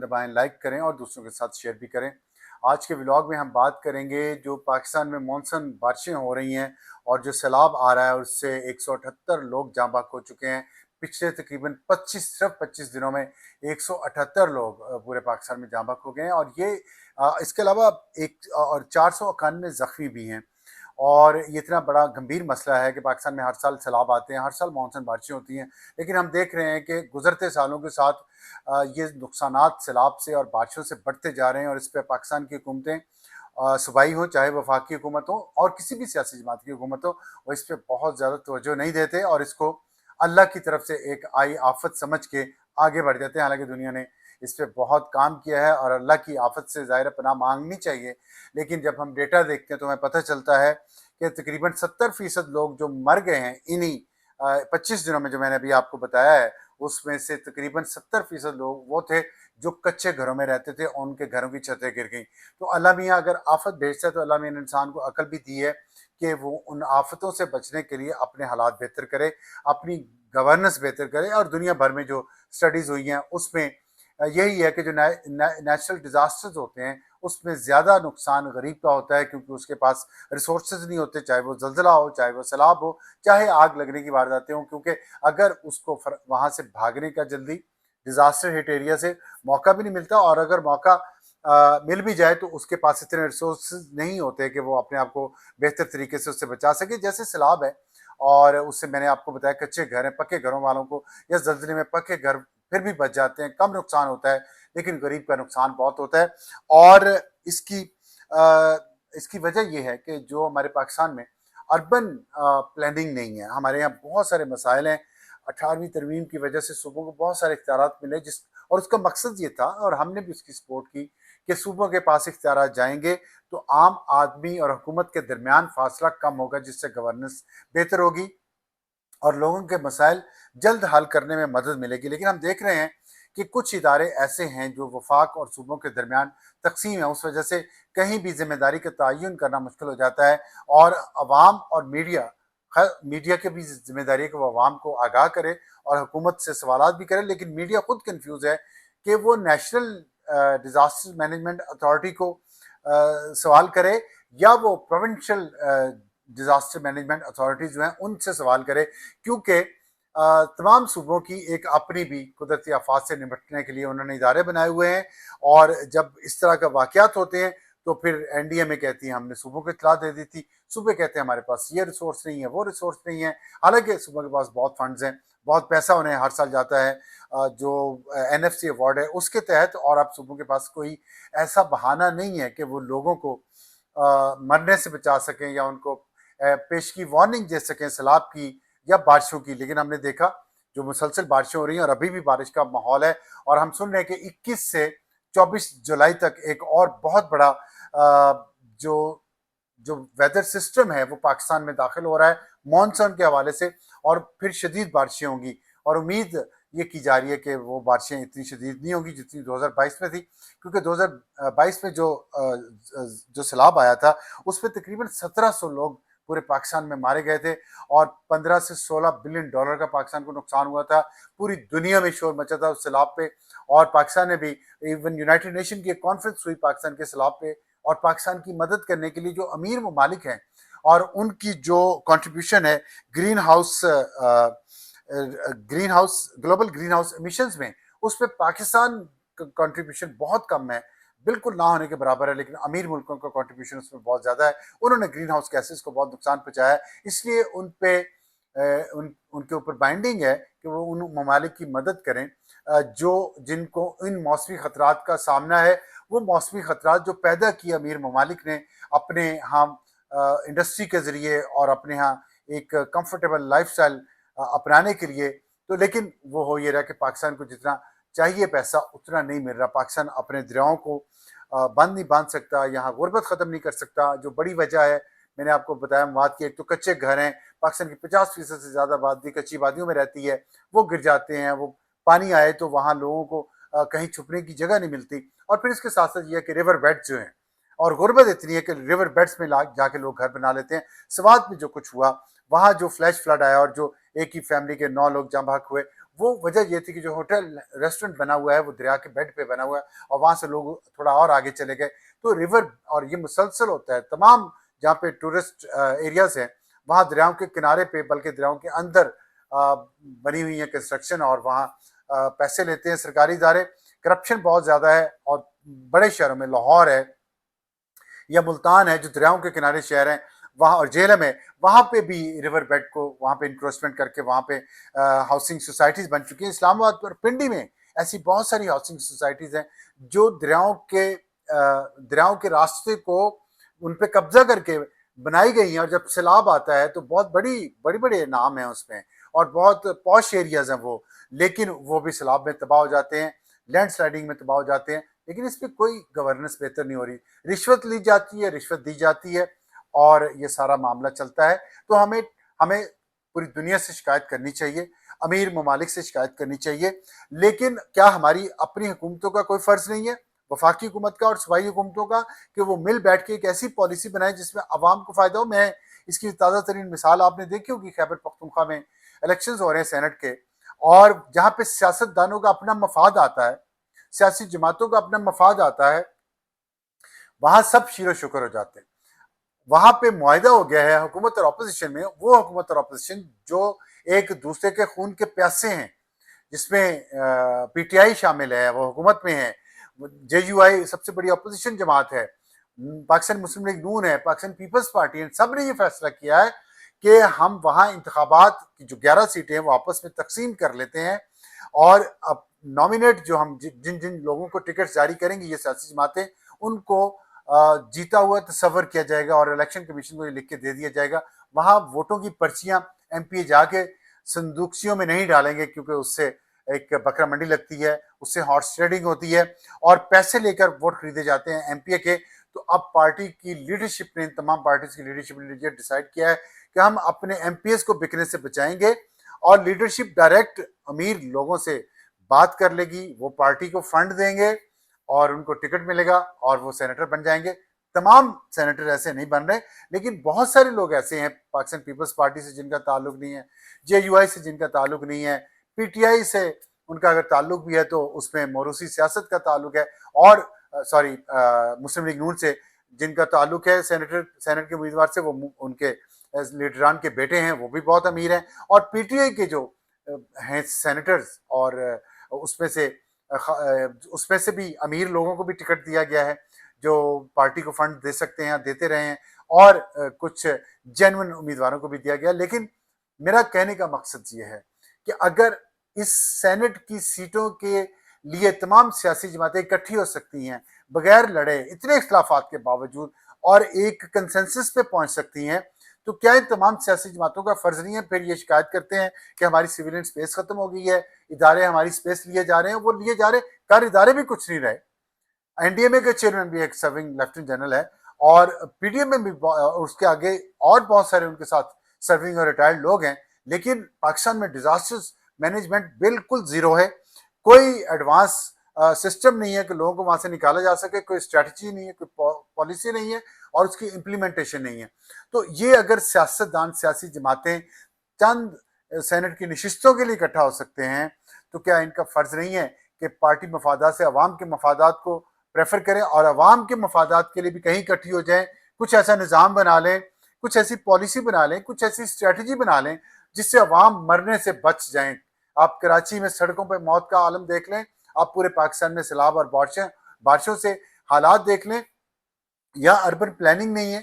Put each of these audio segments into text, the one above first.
دبائیں، like کریں اور دوسروں کے ساتھ شیئر بھی کریں۔ آج کے ولاگ میں ہم بات کریں گے جو پاکستان میں مانسون بارشیں ہو رہی ہیں اور جو سیلاب آ رہا ہے اس سے 178 لوگ جاں بحق ہو چکے ہیں۔ پچھلے تقریباً 25 دنوں میں 178 لوگ پورے پاکستان میں جاں بحق ہو گئے ہیں، اور یہ اس کے علاوہ 491 زخمی بھی ہیں۔ اور یہ اتنا بڑا گمبھیر مسئلہ ہے کہ پاکستان میں ہر سال سیلاب آتے ہیں، ہر سال مانسون بارشیں ہوتی ہیں، لیکن ہم دیکھ رہے ہیں کہ گزرتے سالوں کے ساتھ یہ نقصانات سیلاب سے اور بارشوں سے بڑھتے جا رہے ہیں، اور اس پہ پاکستان کی حکومتیں صوبائی ہوں چاہے وفاقی حکومت ہو اور کسی بھی سیاسی جماعت کی حکومت ہو، وہ اس پہ بہت زیادہ توجہ نہیں دیتے اور اس کو اللہ کی طرف سے ایک آئی آفت سمجھ کے آگے بڑھ جاتے ہیں۔ حالانکہ دنیا نے اس پہ بہت کام کیا ہے اور اللہ کی آفت سے ظاہر پناہ مانگنی چاہیے، لیکن جب ہم ڈیٹا دیکھتے ہیں تو ہمیں پتہ چلتا ہے کہ تقریباً 70% لوگ جو مر گئے ہیں انہی 25 دنوں میں، جو میں نے ابھی آپ کو بتایا ہے، اس میں سے تقریباً 70% لوگ وہ تھے جو کچے گھروں میں رہتے تھے، ان کے گھروں کی چھتیں گر گئیں۔ تو اللہ میاں اگر آفت بھیجتا ہے تو اللہ میاں نے انسان کو عقل بھی دی ہے کہ وہ ان آفتوں سے بچنے کے لیے اپنے حالات بہتر کرے، اپنی گورننس بہتر کرے۔ اور دنیا بھر میں جو سٹڈیز ہوئی ہیں اس میں یہی ہے کہ جو نیچرل ڈیزاسٹرز ہوتے ہیں اس میں زیادہ نقصان غریب کا ہوتا ہے، کیونکہ اس کے پاس ریسورسز نہیں ہوتے، چاہے وہ زلزلہ ہو، چاہے وہ سیلاب ہو، چاہے آگ لگنے کی وارداتیں ہوں، کیونکہ اگر اس کو وہاں سے بھاگنے کا جلدی ڈیزاسٹر ہٹ ایریا سے موقع بھی نہیں ملتا، اور اگر موقع مل بھی جائے تو اس کے پاس اتنے ریسورسز نہیں ہوتے کہ وہ اپنے آپ کو بہتر طریقے سے اس سے بچا سکے، جیسے سیلاب ہے۔ اور اس سے میں نے آپ کو بتایا کچے گھر ہیں، پکے گھروں والوں کو یا زلزلے میں پکے گھر پھر بھی بچ جاتے ہیں، کم نقصان ہوتا ہے، لیکن غریب کا نقصان بہت ہوتا ہے۔ اور اس کی وجہ یہ ہے کہ جو ہمارے پاکستان میں اربن پلاننگ نہیں ہے، ہمارے یہاں بہت سارے مسائل ہیں۔ 18ویں ترمیم کی وجہ سے صوبوں کو بہت سارے اختیارات ملے، اور اس کا مقصد یہ تھا، اور ہم نے بھی اس کی سپورٹ کی، کہ صوبوں کے پاس اختیارات جائیں گے تو عام آدمی اور حکومت کے درمیان فاصلہ کم ہوگا، جس سے گورننس بہتر ہوگی اور لوگوں کے مسائل جلد حل کرنے میں مدد ملے گی۔ لیکن ہم دیکھ رہے ہیں کہ کچھ ادارے ایسے ہیں جو وفاق اور صوبوں کے درمیان تقسیم ہیں، اس وجہ سے کہیں بھی ذمہ داری کا تعین کرنا مشکل ہو جاتا ہے، اور عوام اور میڈیا کی بھی ذمہ داری ہے کہ وہ عوام کو آگاہ کرے اور حکومت سے سوالات بھی کرے، لیکن میڈیا خود کنفیوز ہے کہ وہ نیشنل ڈیزاسٹر مینجمنٹ اتھارٹی کو سوال کرے یا وہ پروونشل ڈیزاسٹر مینجمنٹ اتھارٹیز جو ہیں ان سے سوال کرے، کیونکہ تمام صوبوں کی ایک اپنی بھی قدرتی آفات سے نمٹنے کے لیے انہوں نے ادارے بنائے ہوئے ہیں، اور جب اس طرح کا واقعات ہوتے ہیں تو پھر این ڈی ایم اے کہتی ہے ہم نے صوبوں کو اطلاع دے دی تھی، صوبے کہتے ہیں ہمارے پاس یہ ریسورس نہیں ہے، وہ ریسورس نہیں ہے، حالانکہ صوبوں کے پاس بہت فنڈز ہیں، بہت پیسہ انہیں ہر سال جاتا ہے جو این ایف سی ایوارڈ ہے اس کے تحت، اور اب صوبوں کے پاس کوئی ایسا بہانہ نہیں ہے کہ وہ لوگوں کو مرنے سے بچا سکیں یا ان کو پیشگی وارننگ دے سکیں سیلاب کی یا بارشوں کی۔ لیکن ہم نے دیکھا جو مسلسل بارشیں ہو رہی ہیں اور ابھی بھی بارش کا ماحول ہے، اور ہم سن رہے ہیں کہ 21 سے 24 جولائی تک ایک اور بہت بڑا جو ویدر سسٹم ہے وہ پاکستان میں داخل ہو رہا ہے مانسون کے حوالے سے، اور پھر شدید بارشیں ہوں گی، اور امید یہ کی جا رہی ہے کہ وہ بارشیں اتنی شدید نہیں ہوں گی جتنی 2022 میں تھی، کیونکہ 2022 میں جو سیلاب آیا تھا اس پہ تقریباً 1700 لوگ پورے پاکستان میں مارے گئے تھے، اور 15 سے 16 بلین ڈالر کا پاکستان کو نقصان ہوا تھا۔ پوری دنیا میں شور مچا تھا اس سیلاب پہ، اور پاکستان نے بھی ایون یونائٹڈ نیشن کی ایک کانفرنس ہوئی پاکستان کے سیلاب پہ، اور پاکستان کی مدد کرنے کے لیے جو امیر ممالک ہیں اور ان کی جو کنٹریبیوشن ہے گلوبل گرین ہاؤس ایمیشنز میں، اس پہ پاکستان کا کنٹریبیوشن بہت کم ہے، بالکل نہ ہونے کے برابر ہے، لیکن امیر ملکوں کا کنٹریبیوشن اس میں بہت زیادہ ہے۔ انہوں نے گرین ہاؤس گیسز کو بہت نقصان پہنچایا ہے، اس لیے ان کے اوپر بائنڈنگ ہے کہ وہ ان ممالک کی مدد کریں جن کو ان موسمی خطرات کا سامنا ہے۔ وہ موسمی خطرات جو پیدا کیے امیر ممالک نے اپنے ہاں انڈسٹری کے ذریعے اور اپنے ہاں ایک کمفرٹیبل لائف سٹائل اپنانے کے لیے، تو لیکن وہ ہو یہ رہا کہ پاکستان کو جتنا چاہیے پیسہ اتنا نہیں مل رہا۔ پاکستان اپنے دریاؤں کو بند نہیں باندھ سکتا، یہاں غربت ختم نہیں کر سکتا، جو بڑی وجہ ہے میں نے آپ کو بتایا مواد کی، ایک تو کچے گھر ہیں، پاکستان کی 50% سے زیادہ آبادی کچی وادیوں میں رہتی ہے، وہ گر جاتے ہیں، وہ پانی آئے تو وہاں لوگوں کو کہیں چھپنے کی جگہ نہیں ملتی، اور پھر اس کے ساتھ ساتھ یہ ہے کہ ریور بیڈ جو ہیں، اور غربت اتنی ہے کہ ریور بیڈز میں جا کے لوگ گھر بنا لیتے ہیں۔ سوات میں جو کچھ ہوا، وہاں جو فلیش فلڈ آیا اور جو ایک ہی فیملی کے 9 لوگ جاں بحق ہوئے، وہ وجہ یہ تھی کہ جو ہوٹل ریسٹورنٹ بنا ہوا ہے وہ دریا کے بیڈ پہ بنا ہوا ہے اور وہاں سے لوگ تھوڑا اور آگے چلے گئے تو ریور، اور یہ مسلسل ہوتا ہے تمام جہاں پہ ٹورسٹ ایریاز ہیں وہاں دریاؤں کے کنارے پہ بلکہ دریاؤں کے اندر بنی ہوئی ہیں کنسٹرکشن، اور وہاں پیسے لیتے ہیں سرکاری ادارے. کرپشن بہت زیادہ ہے، اور بڑے شہروں میں لاہور ہے یا ملتان ہے جو دریاؤں کے کنارے شہر ہیں وہاں، اور جیلم ہے، وہاں پہ بھی ریور بیڈ کو وہاں پہ انکروچمنٹ کر کے وہاں پہ ہاؤسنگ سوسائٹیز بن چکی ہیں. اسلام آباد پر پنڈی میں ایسی بہت ساری ہاؤسنگ سوسائٹیز ہیں جو دریاؤں کے راستے کو ان پہ قبضہ کر کے بنائی گئی ہیں، اور جب سیلاب آتا ہے تو بہت بڑی بڑے نام ہیں اس میں اور بہت پوش ایریاز ہیں وہ، لیکن وہ بھی سیلاب میں تباہ ہو جاتے ہیں، لینڈ سلائڈنگ میں تباہ ہو جاتے ہیں. لیکن اس پہ کوئی گورننس بہتر نہیں ہو رہی، رشوت لی جاتی ہے، رشوت دی جاتی ہے اور یہ سارا معاملہ چلتا ہے. تو ہمیں پوری دنیا سے شکایت کرنی چاہیے، امیر ممالک سے شکایت کرنی چاہیے، لیکن کیا ہماری اپنی حکومتوں کا کوئی فرض نہیں ہے، وفاقی حکومت کا اور صوبائی حکومتوں کا، کہ وہ مل بیٹھ کے ایک ایسی پالیسی بنائے جس میں عوام کو فائدہ ہو؟ میں اس کی تازہ ترین مثال آپ نے دیکھی ہوگی، خیبر پختونخوا میں الیکشنز ہو رہے ہیں سینٹ کے، اور جہاں پہ سیاست دانوں کا اپنا مفاد آتا ہے، سیاسی جماعتوں کا اپنا مفاد آتا ہے، وہاں سب شیر و شکر ہو جاتے ہیں. وہاں پہ معاہدہ ہو گیا ہے حکومت اور اپوزیشن میں، وہ حکومت اور اپوزیشن جو ایک دوسرے کے خون کے پیاسے ہیں، جس میں پی ٹی آئی شامل ہے، وہ حکومت میں ہے، جے یو آئی سب سے بڑی اپوزیشن جماعت ہے، پاکستان مسلم لیگ نون ہے، پاکستان پیپلز پارٹی ہے، سب نے یہ فیصلہ کیا ہے کہ ہم وہاں انتخابات کی جو 11 سیٹیں ہیں وہ آپس میں تقسیم کر لیتے ہیں، اور اب نامینیٹ جو ہم جن لوگوں کو ٹکٹ جاری کریں گے یہ سیاسی جماعتیں، ان کو جیتا ہوا تصور کیا جائے گا اور الیکشن کمیشن کو یہ لکھ کے دے دیا جائے گا. وہاں ووٹوں کی پرچیاں ایم پی اے جا کے صندوقچیوں میں نہیں ڈالیں گے، کیونکہ اس سے ایک بکرا منڈی لگتی ہے، اس سے ہارس ٹریڈنگ ہوتی ہے اور پیسے لے کر ووٹ خریدے جاتے ہیں ایم پی اے کے. تو اب پارٹی کی لیڈرشپ نے، تمام پارٹیز کی لیڈرشپ نے یہ ڈیسائیڈ کیا ہے کہ ہم اپنے ایم پی ایز کو بکنے سے بچائیں گے، اور لیڈرشپ ڈائریکٹ امیر لوگوں سے بات کر لے گی، وہ پارٹی کو فنڈ دیں گے اور ان کو ٹکٹ ملے گا اور وہ سینیٹر بن جائیں گے. تمام سینیٹر ایسے نہیں بن رہے، لیکن بہت سارے لوگ ایسے ہیں پاکستان پیپلز پارٹی سے جن کا تعلق نہیں ہے، جے یو آئی سے جن کا تعلق نہیں ہے، پی ٹی آئی سے ان کا اگر تعلق بھی ہے تو اس میں موروثی سیاست کا تعلق ہے، اور مسلم لیگ نون سے جن کا تعلق ہے سینٹ کے امیدوار سے، وہ ان کے لیڈران کے بیٹے ہیں، وہ بھی بہت امیر ہیں. اور پی ٹی آئی کے جو ہیں سینیٹرز، اور اس میں سے بھی امیر لوگوں کو بھی ٹکٹ دیا گیا ہے جو پارٹی کو فنڈ دے سکتے ہیں، دیتے رہے ہیں، اور کچھ جینون امیدواروں کو بھی دیا گیا. لیکن میرا کہنے کا مقصد یہ ہے کہ اگر اس سینٹ کی سیٹوں کے لیے تمام سیاسی جماعتیں اکٹھی ہو سکتی ہیں بغیر لڑے، اتنے اختلافات کے باوجود، اور ایک کنسنسس پہ پہنچ سکتی ہیں، تو کیا ان تمام سیاسی جماعتوں کا فرض نہیں ہے پھر یہ شکایت کرتے ہیں کہ ہماری سیویلین سپیس ختم ہو گئی ہے، ادارے ہماری سپیس لیے جا رہے ہیں؟ وہ لیے جا رہے ہیں، کار ادارے بھی کچھ نہیں رہے. این ڈی ایم اے کے چیئرمین بھی ایک سرونگ لیفٹیننٹ جنرل ہے، اور پی ڈی ایم میں بھی اس کے آگے اور بہت سارے ان کے ساتھ سرونگ اور ریٹائرڈ لوگ ہیں. لیکن پاکستان میں ڈیزاسٹر مینجمنٹ بالکل زیرو ہے، کوئی ایڈوانس سسٹم نہیں ہے کہ لوگوں کو وہاں سے نکالا جا سکے، کوئی اسٹریٹجی نہیں ہے، کوئی پالیسی نہیں ہے، اور اس کی امپلیمنٹیشن نہیں ہے. تو یہ اگر سیاستدان، سیاسی جماعتیں چند سینٹ کی نشستوں کے لیے اکٹھا ہو سکتے ہیں، تو کیا ان کا فرض نہیں ہے کہ پارٹی مفادات سے عوام کے مفادات کو پریفر کریں، اور عوام کے مفادات کے لیے بھی کہیں اکٹھی ہو جائیں، کچھ ایسا نظام بنا لیں، کچھ ایسی پالیسی بنا لیں، کچھ ایسی اسٹریٹجی بنا لیں جس سے عوام مرنے سے بچ جائیں. آپ کراچی میں سڑکوں پہ موت کا عالم دیکھ لیں، آپ پورے پاکستان میں سیلاب اور بارشوں سے حالات دیکھ لیں. یا اربن پلاننگ نہیں ہے،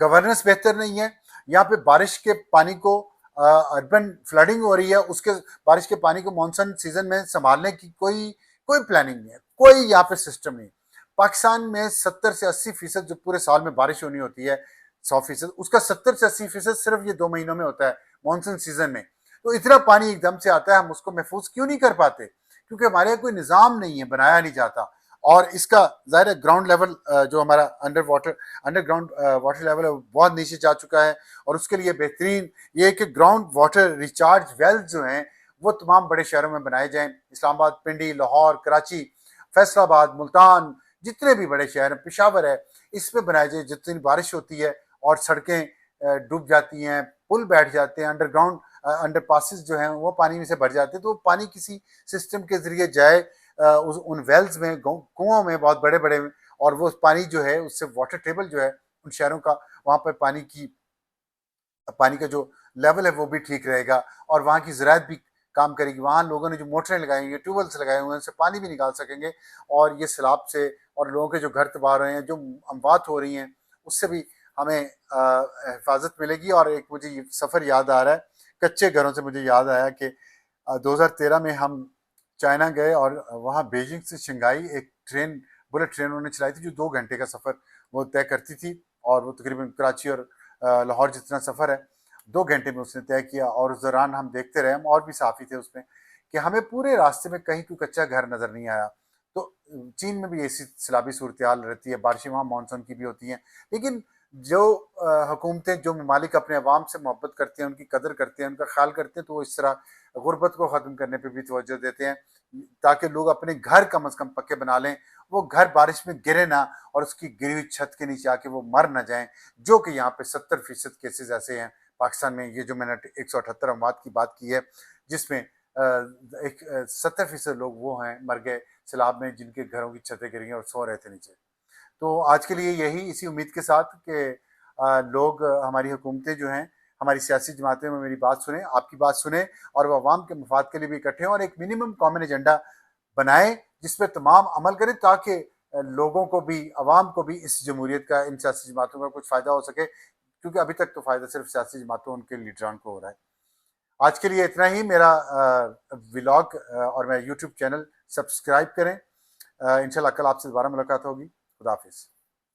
گورننس بہتر نہیں ہے، یہاں پہ بارش کے پانی کو اربن فلڈنگ ہو رہی ہے، اس کے بارش کے پانی کو مانسون سیزن میں سنبھالنے کی کوئی پلاننگ نہیں ہے، کوئی یہاں پہ سسٹم نہیں. پاکستان میں 70 سے 80% جو پورے سال میں بارش ہونی ہوتی ہے، 100%، اس کا 70 سے 80% صرف یہ 2 مہینوں میں ہوتا ہے، مانسون سیزن میں. تو اتنا پانی ایک دم سے آتا ہے، ہم اس کو محفوظ کیوں نہیں کر پاتے؟ کیونکہ ہمارے یہاں کوئی نظام نہیں ہے، بنایا نہیں جاتا. اور اس کا ظاہر ہے گراؤنڈ لیول جو ہمارا انڈر گراؤنڈ واٹر لیول ہے وہ بہت نیچے جا چکا ہے، اور اس کے لیے بہترین یہ ہے کہ گراؤنڈ واٹر ریچارج ویل جو ہیں وہ تمام بڑے شہروں میں بنائے جائیں. اسلام آباد، پنڈی، لاہور، کراچی، فیصل آباد، ملتان، جتنے بھی بڑے شہر ہیں، پشاور ہے، اس میں بنائے جائیں. جتنی بارش ہوتی ہے اور سڑکیں ڈوب جاتی ہیں، پل بیٹھ جاتے ہیں، انڈر گراؤنڈ انڈر پاسز جو ہیں وہ پانی میں سے بھر جاتے ہیں، تو وہ پانی کسی سسٹم کے ذریعے جائے ان ویلز میں، کنواں میں بہت بڑے بڑے، اور وہ پانی جو ہے اس سے واٹر ٹیبل جو ہے ان شہروں کا، وہاں پہ پانی کا جو لیول ہے وہ بھی ٹھیک رہے گا، اور وہاں کی زراعت بھی کام کرے گی، وہاں لوگوں نے جو موٹریں لگائی ہوئی ہیں، ٹیوب ویلس لگائے ہوئے ہیں، ان سے پانی بھی نکال سکیں گے، اور یہ سیلاب سے اور لوگوں کے جو گھر تباہ ہو رہے ہیں، جو اموات ہو رہی ہیں، اس سے بھی ہمیں حفاظت ملے گی۔ اور ایک مجھے یہ سفر یاد آ رہا ہے کچے گھروں سے، مجھے یاد آیا کہ 2013 میں ہم چائنا گئے، اور وہاں بیجنگ سے شنگھائی ایک ٹرین، بلٹ ٹرین انہوں نے چلائی تھی، جو 2 گھنٹے کا سفر وہ طے کرتی تھی، اور وہ تقریباً کراچی اور لاہور جتنا سفر ہے 2 گھنٹے میں اس نے طے کیا۔ اور اس دوران ہم دیکھتے رہے، ہم اور بھی صحافی تھے اس میں، کہ ہمیں پورے راستے میں کہیں کوئی کچا گھر نظر نہیں آیا۔ تو چین میں بھی ایسی سیلابی صورتحال رہتی ہے، بارشیں وہاں مانسون کی بھی ہوتی ہیں، لیکن جو حکومتیں، جو ممالک اپنے عوام سے محبت کرتے ہیں، ان کی قدر کرتے ہیں، ان کا خیال کرتے ہیں، تو وہ اس طرح غربت کو ختم کرنے پہ بھی توجہ دیتے ہیں، تاکہ لوگ اپنے گھر کم از کم پکے بنا لیں، وہ گھر بارش میں گرے نہ، اور اس کی گری ہوئی چھت کے نیچے آ کے وہ مر نہ جائیں، جو کہ یہاں پہ 70% کیسز ایسے ہیں پاکستان میں، یہ جو میں نے 178 اموات کی بات کی ہے، جس میں 70% لوگ وہ ہیں مر گئے سیلاب میں، جن کے گھروں کی چھتیں گر گئیں اور سو رہے تھے نیچے۔ تو آج کے لیے یہی، اسی امید کے ساتھ کہ لوگ، ہماری حکومتیں جو ہیں، ہماری سیاسی جماعتیں میں میری بات سنیں، آپ کی بات سنیں، اور وہ عوام کے مفاد کے لیے بھی اکٹھے ہوں، اور ایک منیمم کامن ایجنڈا بنائیں جس پہ تمام عمل کریں، تاکہ لوگوں کو بھی، عوام کو بھی اس جمہوریت کا، ان سیاسی جماعتوں کا کچھ فائدہ ہو سکے، کیونکہ ابھی تک تو فائدہ صرف سیاسی جماعتوں، ان کے لیڈران کو ہو رہا ہے۔ آج کے لیے اتنا ہی، میرا ولاگ اور میرا یوٹیوب چینل سبسکرائب کریں، انشاءاللہ کل آپ سے دوبارہ ملاقات ہوگی۔ خدا حافظ۔